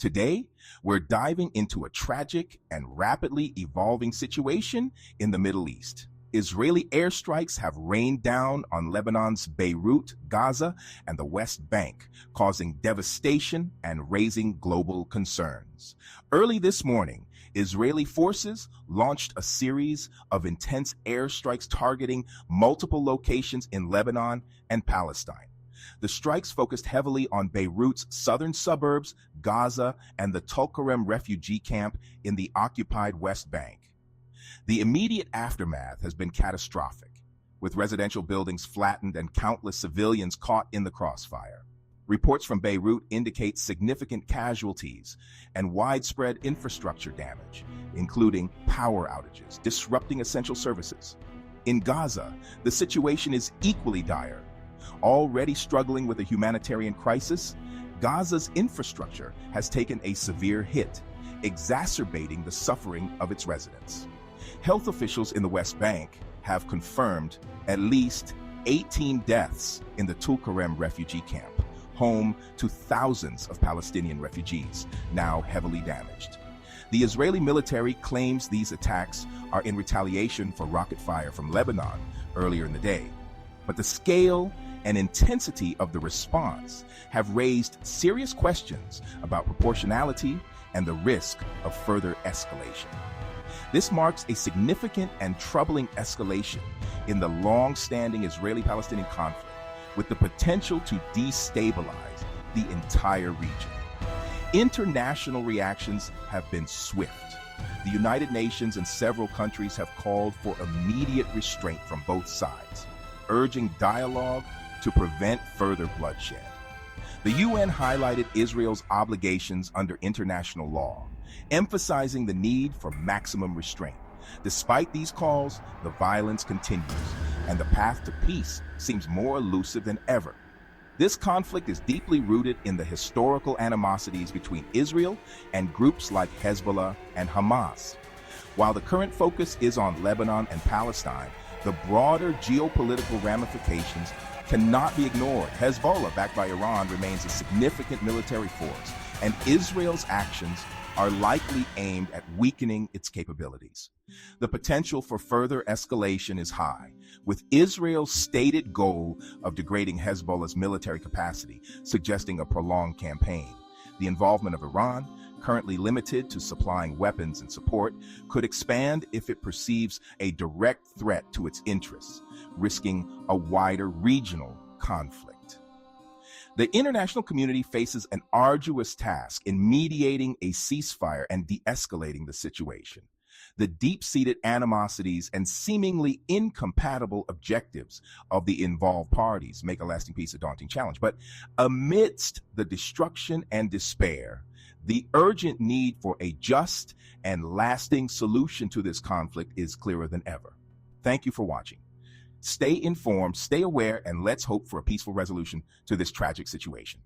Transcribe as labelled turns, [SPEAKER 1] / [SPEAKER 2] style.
[SPEAKER 1] Today, we're diving into a tragic and rapidly evolving situation in the Middle East. Israeli airstrikes have rained down on Lebanon's Beirut, Gaza, and the West Bank, causing devastation and raising global concerns. Early this morning, Israeli forces launched a series of intense airstrikes targeting multiple locations in Lebanon and Palestine. The strikes focused heavily on Beirut's southern suburbs, Gaza, and the Tulkarem refugee camp in the occupied West Bank. The immediate aftermath has been catastrophic, with residential buildings flattened and countless civilians caught in the crossfire. Reports from Beirut indicate significant casualties and widespread infrastructure damage, including power outages, disrupting essential services. In Gaza, the situation is equally dire. Already struggling with a humanitarian crisis, Gaza's infrastructure has taken a severe hit, exacerbating the suffering of its residents. Health officials in the West Bank have confirmed at least 18 deaths in the Tulkarem refugee camp, home to thousands of Palestinian refugees, now heavily damaged. The Israeli military claims these attacks are in retaliation for rocket fire from Lebanon earlier in the day. But the scale and intensity of the response have raised serious questions about proportionality and the risk of further escalation. This marks a significant and troubling escalation in the long-standing Israeli-Palestinian conflict, with the potential to destabilize the entire region. International reactions have been swift. The United Nations and several countries have called for immediate restraint from both sides, urging dialogue to prevent further bloodshed. The UN highlighted Israel's obligations under international law, emphasizing the need for maximum restraint. Despite these calls, the violence continues, and the path to peace seems more elusive than ever. This conflict is deeply rooted in the historical animosities between Israel and groups like Hezbollah and Hamas. While the current focus is on Lebanon and Palestine, the broader geopolitical ramifications cannot be ignored. Hezbollah, backed by Iran, remains a significant military force, and Israel's actions are likely aimed at weakening its capabilities. The potential for further escalation is high, with Israel's stated goal of degrading Hezbollah's military capacity suggesting a prolonged campaign. The involvement of Iran, currently limited to supplying weapons and support, could expand if it perceives a direct threat to its interests, risking a wider regional conflict. The international community faces an arduous task in mediating a ceasefire and de-escalating the situation. The deep-seated animosities and seemingly incompatible objectives of the involved parties make a lasting peace a daunting challenge. But amidst the destruction and despair, the urgent need for a just and lasting solution to this conflict is clearer than ever. Thank you for watching. Stay informed, stay aware, and let's hope for a peaceful resolution to this tragic situation.